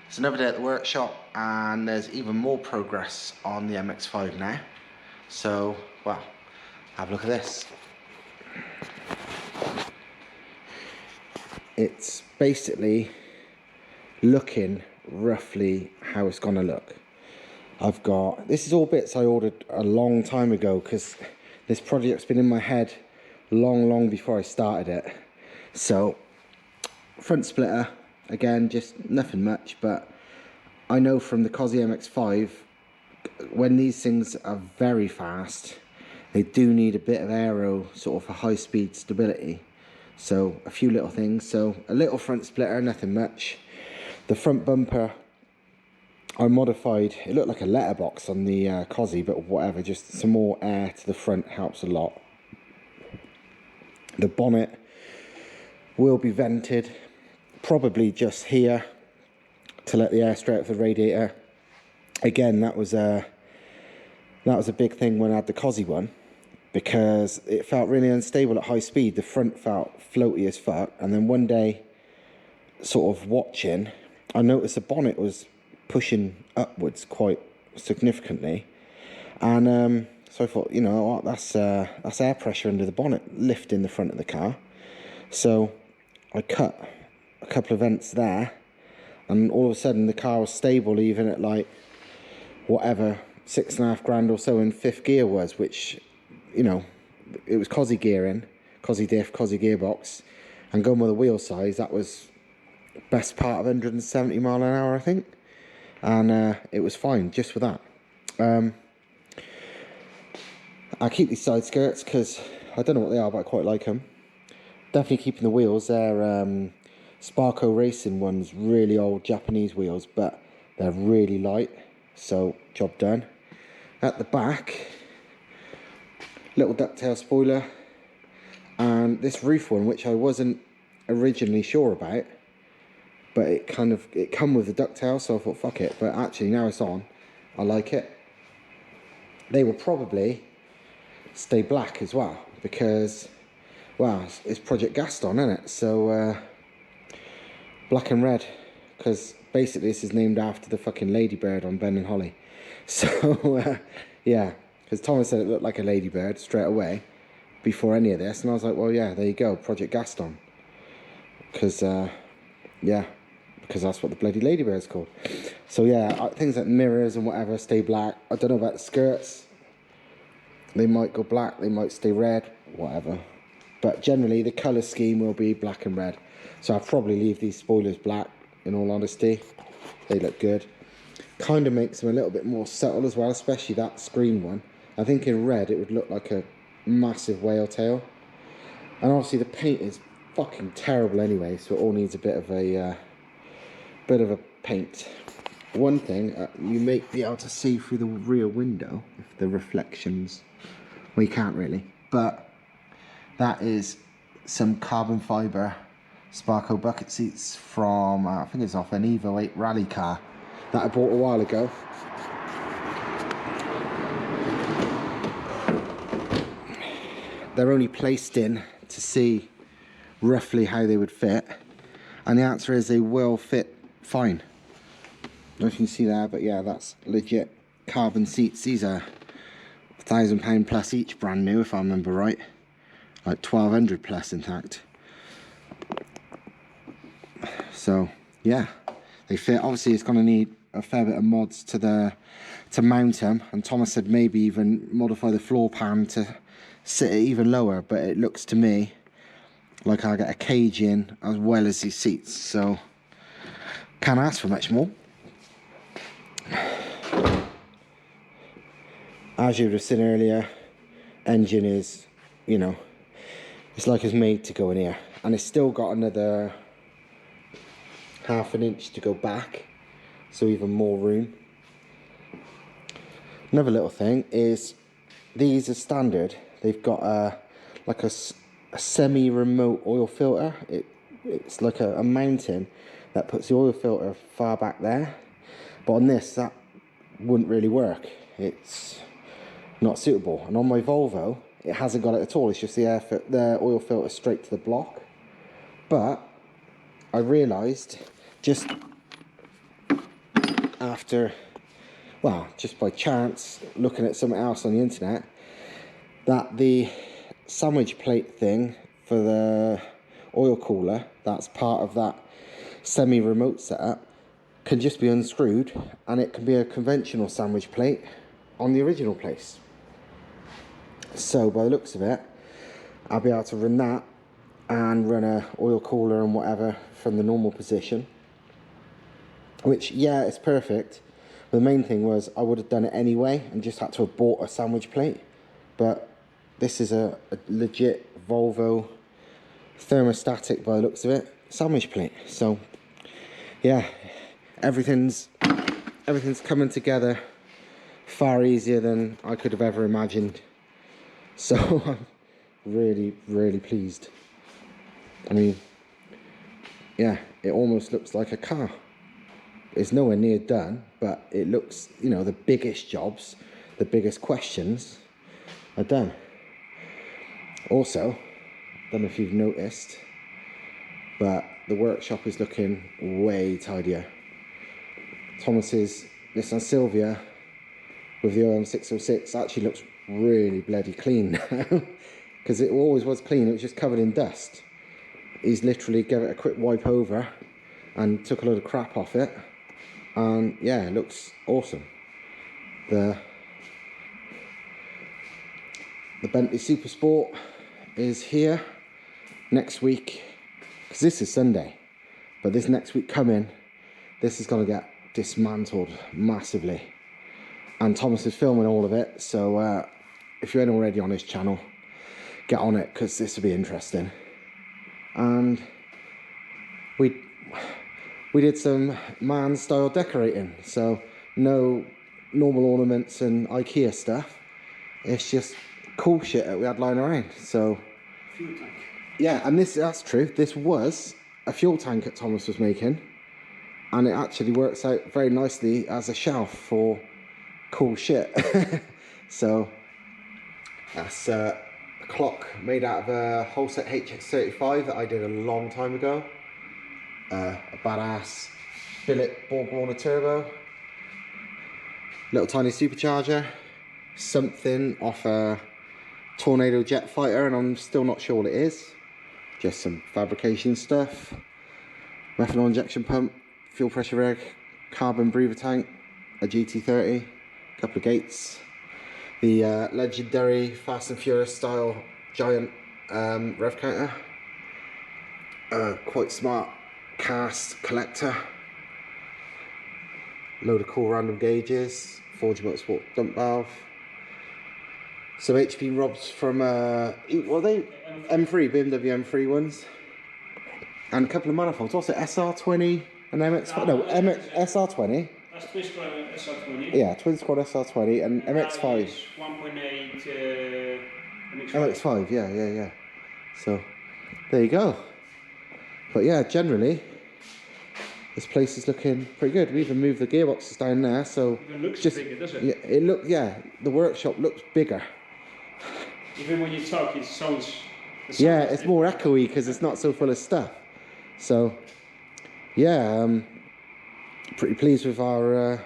It's another day at the workshop, and there's even more progress on the MX5 now. So, well, have a look at this. It's basically looking roughly how it's gonna look. This is all bits I ordered a long time ago, because this project's been in my head long before I started it. So, front splitter, again, just nothing much, but I know from the Cosy MX5, when these things are very fast, they do need a bit of aero, sort of a high speed stability. So a few little things. So a little front splitter, nothing much. The front bumper I modified. It looked like a letterbox on the Cosy, but whatever, just some more air to the front helps a lot. The bonnet will be vented, probably just here, to let the air straight out of the radiator. Again, that was a big thing when I had the Cosy one, because it felt really unstable at high speed. The front felt floaty as fuck, and then one day, sort of watching, I noticed the bonnet was pushing upwards quite significantly, and so I thought, you know what, that's air pressure under the bonnet lifting the front of the car. So I cut a couple of vents there, and all of a sudden the car was stable even at like whatever 6.5 grand or so in 5th gear was, which, you know, it was Cosy gearing, Cosy diff, Cosy gearbox, and going with the wheel size, that was best part of 170 mile an hour, I think, and it was fine just with that. I keep these side skirts because I don't know what they are, but I quite like them. Definitely keeping the wheels. They're Sparco Racing ones, really old Japanese wheels, but they're really light, so job done. At the back, little ducktail spoiler, and this roof one, which I wasn't originally sure about, but it come with the ducktail, so I thought fuck it. But actually now it's on, I like it. They will probably stay black as well, because, well, it's Project Gaston, isn't it? So black and red, because basically this is named after the fucking ladybird on Ben and Holly. So yeah, because Thomas said it looked like a ladybird straight away before any of this, and I was like, well, yeah, there you go, Project Gaston, because yeah, because that's what the bloody ladybird's called. So yeah, things like mirrors and whatever stay black. I don't know about the skirts, they might go black, they might stay red, whatever, but generally the colour scheme will be black and red. So I'll probably leave these spoilers black, in all honesty. They look good. Kind of makes them a little bit more subtle as well, especially that screen one. I think in red it would look like a massive whale tail. And obviously the paint is fucking terrible anyway, so it all needs a bit of a paint. One thing, you may be able to see through the rear window, if the reflections, well, you can't really, but that is some Carbonfibre Sparco bucket seats from, I think it's off an Evo 8 rally car that I bought a while ago. They're only placed in to see roughly how they would fit, and the answer is they will fit fine. I don't know if you can see there, but yeah, that's legit carbon seats. These are £1,000 plus each, brand new if I remember right, like 1,200 plus in fact. So yeah, they fit. Obviously it's going to need a fair bit of mods to mount them, and Thomas said maybe even modify the floor pan to sit it even lower, but it looks to me like I get a cage in as well as these seats, so can't ask for much more. As you would have seen earlier, engine is, you know, it's like it's made to go in here, and it's still got another ½ an inch to go back, so even more room. Another little thing is, these are standard. They've got like a semi-remote oil filter. It's like a mountain that puts the oil filter far back there, but on this that wouldn't really work. It's not suitable, and on my Volvo it hasn't got it at all. It's just the oil filter straight to the block. But I realised just after, well, just by chance, looking at something else on the internet, that the sandwich plate thing for the oil cooler, that's part of that semi-remote setup, can just be unscrewed and it can be a conventional sandwich plate on the original place. So by the looks of it, I'll be able to run that and run a oil cooler and whatever from the normal position, which, yeah, it's perfect. But the main thing was I would have done it anyway and just had to have bought a sandwich plate. But this is a legit Volvo thermostatic, by the looks of it, sandwich plate. So yeah, everything's coming together far easier than I could have ever imagined. So I'm really pleased. I mean, yeah, it almost looks like a car. It's nowhere near done, but it looks, you know, the biggest jobs, the biggest questions are done. Also, I don't know if you've noticed, but the workshop is looking way tidier. Thomas's Nissan Silvia with the OM606 actually looks really bloody clean now, because it always was clean, it was just covered in dust. He's literally gave it a quick wipe over and took a load of crap off it, and yeah, it looks awesome. The Bentley Supersport is here next week, because this is Sunday, but this next week coming, this is going to get dismantled massively, and Thomas is filming all of it. So if you ain't already on his channel, get on it, because this will be interesting. And we did some man style decorating, so no normal ornaments and IKEA stuff, it's just cool shit that we had lying around. So fuel tank. Yeah, and that's true. This was a fuel tank that Thomas was making, and it actually works out very nicely as a shelf for cool shit. So that's a clock made out of a Holset HX35 that I did a long time ago. A badass billet Borg Warner turbo, little tiny supercharger, something off a Tornado jet fighter, and I'm still not sure what it is. Just some fabrication stuff, methanol injection pump, fuel pressure reg, carbon breather tank, a GT30, a couple of gates, the legendary Fast and Furious style giant rev counter, quite smart cast collector, load of cool random gauges, Forge Motorsport dump valve, some HP robs from what are they? M3, BMW M3 ones, and a couple of manifolds. What's it? SR20 and MX5? No, SR20. That's twin squad SR20. Yeah, twin squad SR20 and MX5. 1.8 MX5. MX5, yeah. So there you go. But yeah, generally this place is looking pretty good. We even moved the gearboxes down there, so it looks just bigger, does it? Yeah, the workshop looks bigger. Even when you talk, it sounds. Yeah, it's more echoey because it's not so full of stuff. So yeah, pretty pleased with our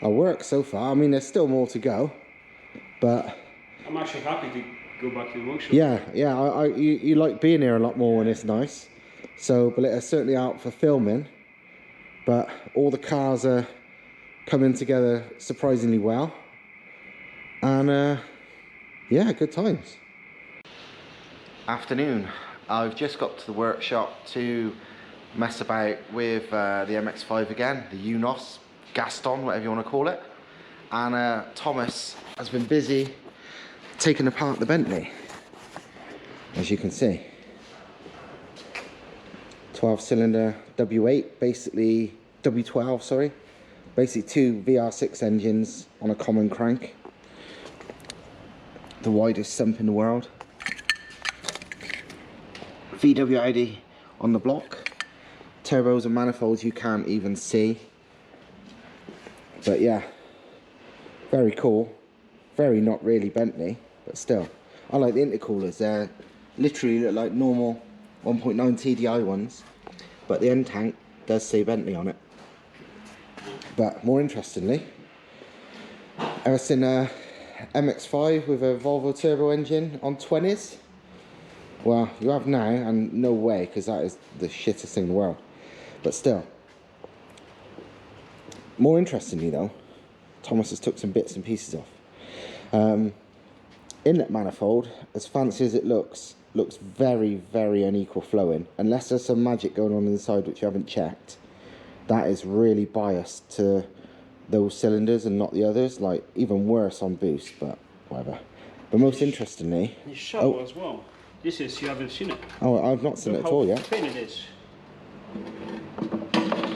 work so far. I mean, there's still more to go, but I'm actually happy to go back to the workshop. Yeah. You like being here a lot more when it's nice. So, but it's certainly out for filming. But all the cars are coming together surprisingly well, and yeah, good times. Afternoon. I've just got to the workshop to mess about with the MX5 again, the Eunos, Gaston, whatever you want to call it. And Thomas has been busy taking apart the Bentley, as you can see. 12-cylinder W8, basically W12, sorry. Basically two VR6 engines on a common crank. The widest sump in the world. VW ID on the block. Turbos and manifolds you can't even see. But yeah, very cool. Very not really Bentley, but still. I like the intercoolers. They're literally look like normal 1.9 TDI ones, but the end tank does say Bentley on it. But more interestingly, ever seen a MX5 with a Volvo turbo engine on 20s? Well, you have now, and no way, because that is the shittest thing in the world. But still, more interestingly though, Thomas has took some bits and pieces off. Inlet manifold, as fancy as it looks very, very unequal flowing. Unless there's some magic going on inside which you haven't checked, that is really biased to those cylinders and not the others. Like, even worse on boost, but whatever. But most interestingly, It's shallow as well. This is, you haven't seen it. oh, I've not seen it at all yet. How thin it is.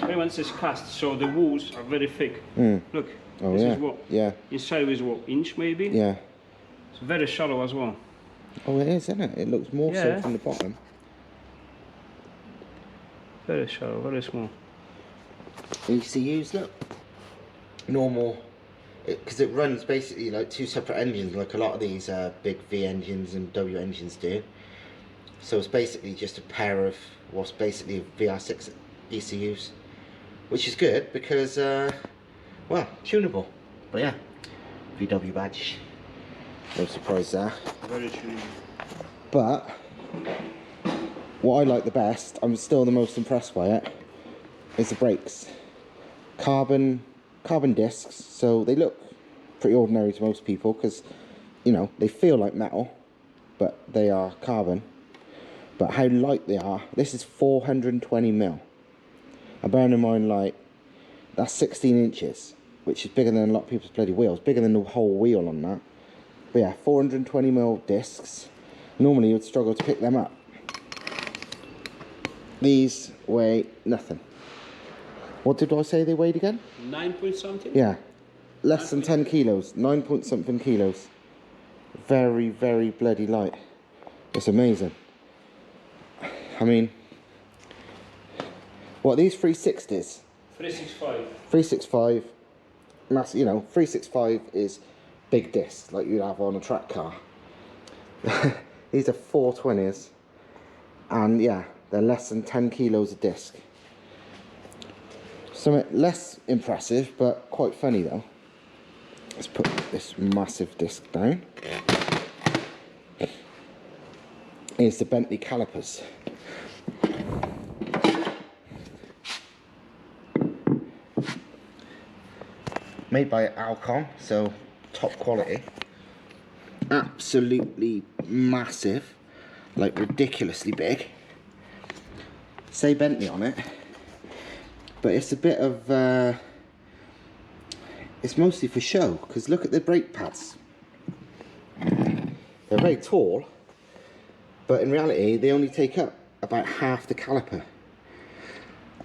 Very much is cast, so the walls are very thick. Look, Oh, this yeah. is what? Yeah. Inside is what, inch maybe? Yeah. It's very shallow as well. Oh, it is, isn't it? It looks more so Yeah. from the bottom. Very shallow, very small. ECUs, look. Normal. Because it runs basically like two separate engines, like a lot of these big V engines and W engines do. So it's basically just a pair of what's basically VR6 ECUs, which is good because, well, tunable. But yeah, VW badge. No surprise there. Very tunable. But what I like the best, I'm still the most impressed by it, is the brakes. Carbon discs, so they look pretty ordinary to most people because, you know, they feel like metal, but they are carbon. But how light they are, this is 420mm. And bearing in mind, like, that's 16 inches, which is bigger than a lot of people's bloody wheels, bigger than the whole wheel on that. But yeah, 420mm discs. Normally you'd struggle to pick them up. These weigh nothing. What did I say they weighed again? 9 point something? Yeah, less than 10 kilos, 9 point something kilos. Very, very bloody light. It's amazing. I mean, what are these 360s? 365. 365, mass, you know, 365 is big discs like you'd have on a track car. These are 420s, and yeah, they're less than 10 kilos a disc. Something less impressive, but quite funny though. Let's put this massive disc down. Here's the Bentley calipers. Made by Alcon, so top quality. Absolutely massive, like ridiculously big. Say Bentley on it, but it's a bit of it's mostly for show, because look at the brake pads. They're very tall, but in reality they only take up about half the caliper.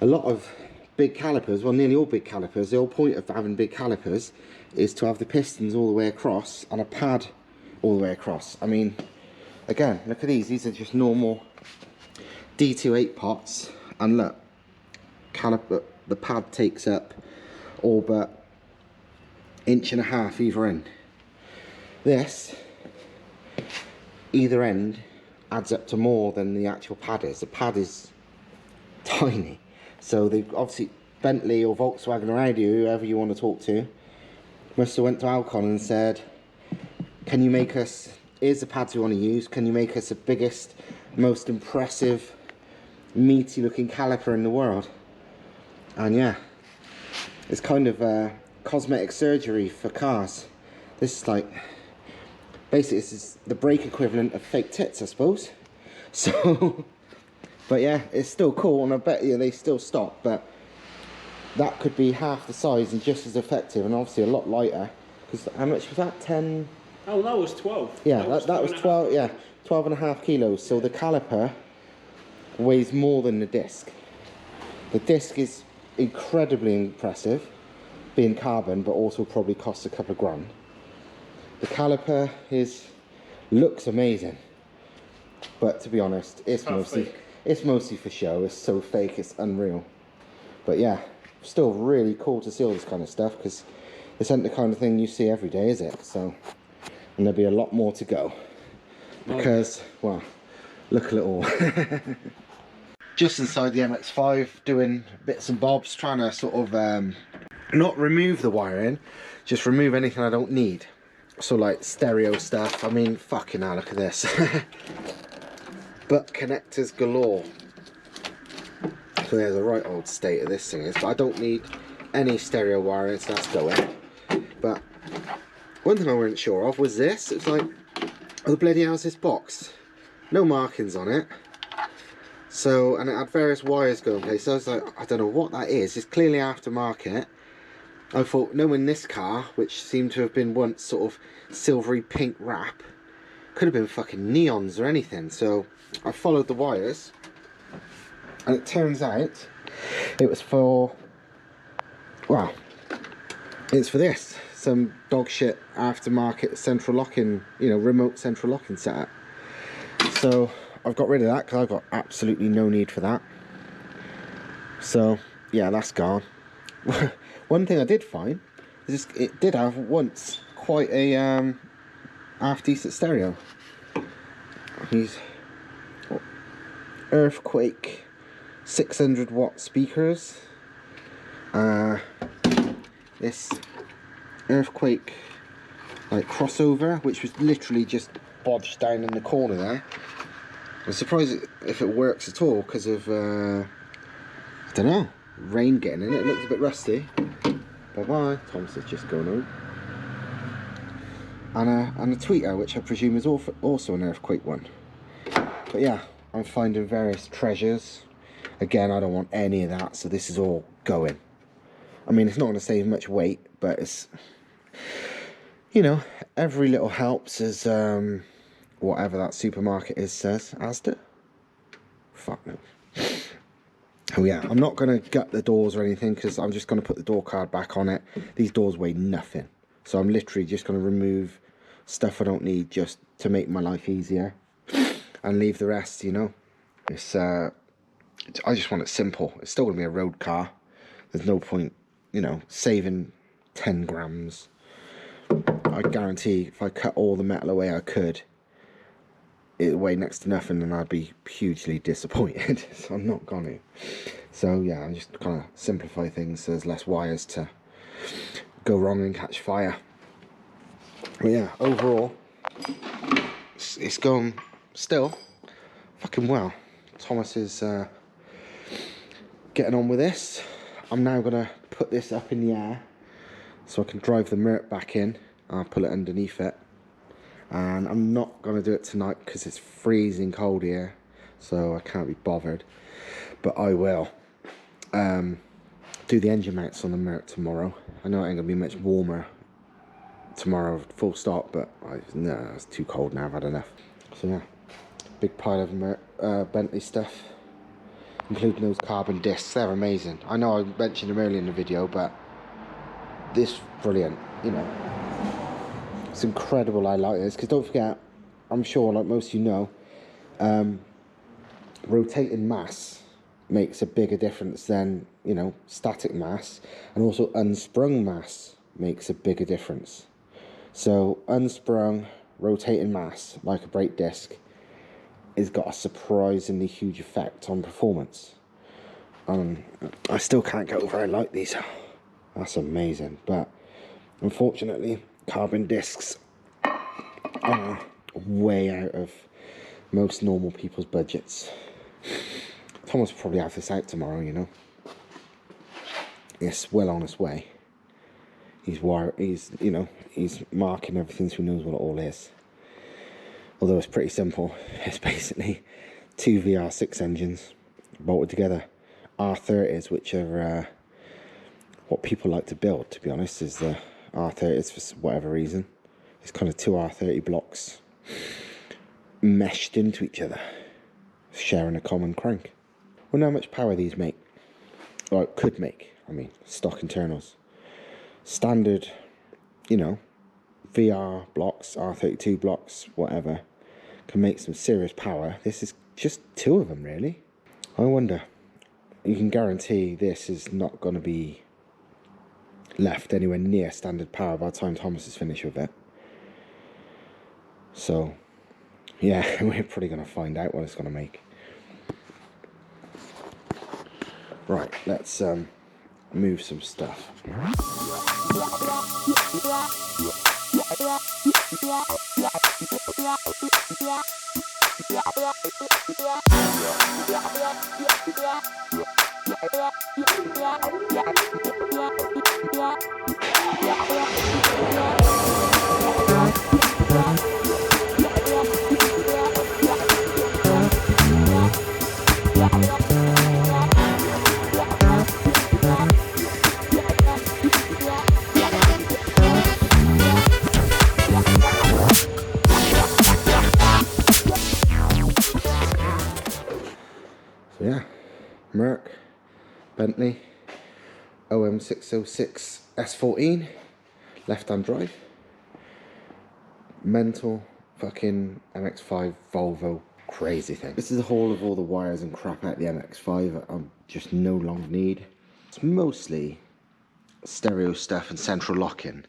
A lot of big calipers, well, nearly all big calipers, the whole point of having big calipers is to have the pistons all the way across and a pad all the way across. I mean, again, look at these are just normal D28 pots, and look, caliper, the pad takes up all but 1.5 inches either end. This, either end, adds up to more than the actual pad is. The pad is tiny. So they've obviously, Bentley or Volkswagen or Audi, whoever you want to talk to, must have went to Alcon and said, can you make us, here's the pads we want to use, can you make us the biggest, most impressive, meaty looking caliper in the world? And yeah, it's kind of cosmetic surgery for cars. This is like, basically this is the brake equivalent of fake tits, I suppose. So, but yeah, it's still cool, and I bet you they still stop, but that could be half the size and just as effective, and obviously a lot lighter, because how much was that, 10? Oh, that was 12. Yeah, that was 12, yeah, 12.5 kilos, so the caliper weighs more than the disc. The disc is incredibly impressive, being carbon, but also probably costs a couple of grand. The caliper looks amazing, but to be honest, it's mostly for show. It's so fake, it's unreal. But yeah, still really cool to see all this kind of stuff, because this isn't the kind of thing you see every day, is it? So, and there'll be a lot more to go, because, well, look at it all. Just inside the MX5, doing bits and bobs, trying to sort of not remove the wiring, just remove anything I don't need. So like stereo stuff. I mean, fucking hell, look at this. Butt connectors galore. So there's a right old state of this thing is, but I don't need any stereo wiring, so that's going. But one thing I wasn't sure of was this. It's like, oh, the bloody hell's this box? No markings on it. So, and it had various wires going places. So I was like, I don't know what that is. It's clearly aftermarket. I thought, knowing this car, which seemed to have been once sort of silvery pink wrap, could have been fucking neons or anything. So I followed the wires, and it turns out it was for, well, it's for this. Some dog shit aftermarket central locking, you know, remote central locking setup. So I've got rid of that because I've got absolutely no need for that. So yeah, that's gone. One thing I did find is it did have once quite a half decent stereo. These Earthquake 600 watt speakers. This Earthquake like crossover, which was literally just bodged down in the corner there. I'm surprised if it works at all because of I don't know, rain getting in it. It looks a bit rusty. Bye bye. Thomas is just going home. And a tweeter, which I presume is also an Earthquake one. But yeah, I'm finding various treasures. Again, I don't want any of that, so this is all going. I mean, it's not going to save much weight, but it's, you know, every little helps, as whatever that supermarket is says. Asda? Fuck no. Oh yeah, I'm not going to gut the doors or anything because I'm just going to put the door card back on it. These doors weigh nothing. So I'm literally just going to remove stuff I don't need just to make my life easier. And leave the rest, you know. It's I just want it simple. It's still going to be a road car. There's no point, you know, saving 10 grams. I guarantee if I cut all the metal away I could, it weigh next to nothing and I'd be hugely disappointed. So I'm not going to. So yeah, I'm just kind of simplify things so there's less wires to go wrong and catch fire. But yeah, overall, it's going still fucking well. Thomas is getting on with this. I'm now going to put this up in the air so I can drive the Mert back in. I'll pull it underneath it. And I'm not going to do it tonight because it's freezing cold here, so I can't be bothered. But I will do the engine mounts on the Mert tomorrow. I know it ain't going to be much warmer tomorrow, full stop, but no, it's too cold now. I've had enough. So yeah, big pile of Bentley stuff, including those carbon discs. They're amazing. I know I mentioned them earlier in the video, but this brilliant, you know. It's incredible I like this, because don't forget, I'm sure like most of you know, rotating mass makes a bigger difference than, you know, static mass, and also unsprung mass makes a bigger difference. So unsprung rotating mass, like a brake disc, has got a surprisingly huge effect on performance. I still can't get over how I like these. That's amazing, but unfortunately carbon discs are way out of most normal people's budgets. Thomas will probably have this out tomorrow, you know. It's well on its way. He's you know, he's marking everything so he knows what it all is. Although it's pretty simple. It's basically two VR6 engines bolted together. R30s, which are what people like to build, to be honest, is the R30s for whatever reason. It's kind of two R30 blocks meshed into each other, sharing a common crank. Wonder how much power these make, or could make, I mean, stock internals. Standard, you know, VR blocks, R32 blocks, whatever, can make some serious power. This is just two of them, really. I wonder, you can guarantee this is not going to be left anywhere near standard power by the time Thomas is finished with it. So yeah, we're probably going to find out what it's going to make. Right, let's move some stuff. So yeah, Merc, Bentley, OM606 S14, left-hand drive, mental fucking MX5 Volvo crazy thing. This is a haul of all the wires and crap out the MX5 I just no longer need. It's mostly stereo stuff and central locking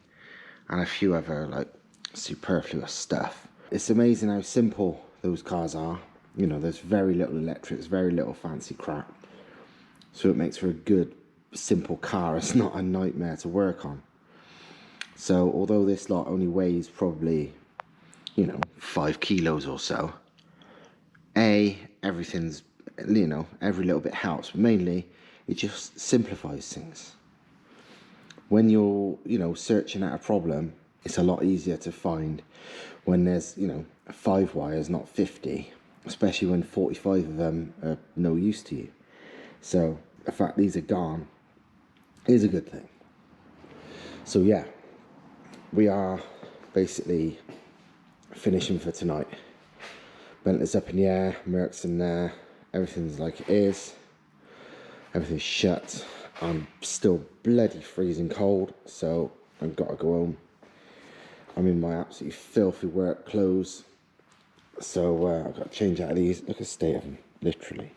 and a few other like superfluous stuff. It's amazing how simple those cars are. You know, there's very little electrics, very little fancy crap. So it makes for a good, simple car. It's not a nightmare to work on. So although this lot only weighs probably, you know, 5 kilos or so, everything's, you know, every little bit helps. But mainly, it just simplifies things. When you're, you know, searching out a problem, it's a lot easier to find when there's, you know, 5 wires, not 50. Especially when 45 of them are no use to you. So the fact these are gone is a good thing. So yeah, we are basically finishing for tonight. Bentley's up in the air, Merc's in there, everything's like it is. Everything's shut. I'm still bloody freezing cold, so I've got to go home. I'm in my absolutely filthy work clothes. So I've got to change out of these. Look at the state of them, literally.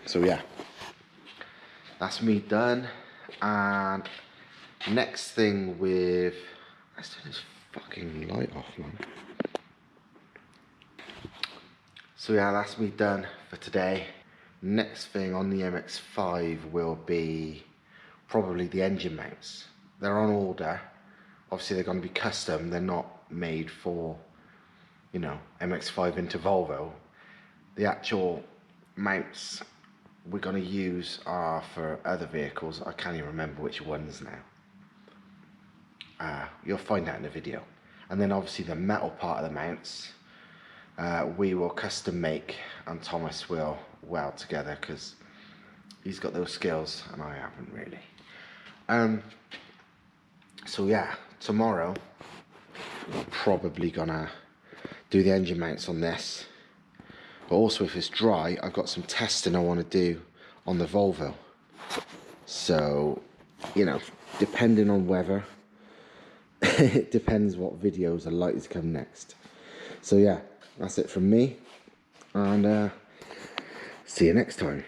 So yeah, that's me done. And next thing with, let's turn this fucking light off, man. So yeah, that's me done for today. Next thing on the MX5 will be probably the engine mounts. They're on order. Obviously they're going to be custom. They're not made for, you know, MX5 into Volvo. The actual mounts we're going to use are for other vehicles. I can't even remember which ones now. You'll find out in the video. And then obviously the metal part of the mounts we will custom make, and Thomas will weld together because he's got those skills and I haven't really. So yeah, tomorrow I'm probably gonna do the engine mounts on this, but also if it's dry I've got some testing I want to do on the Volvo. So, you know, depending on weather it depends what videos are likely to come next. So yeah, that's it from me, and see you next time.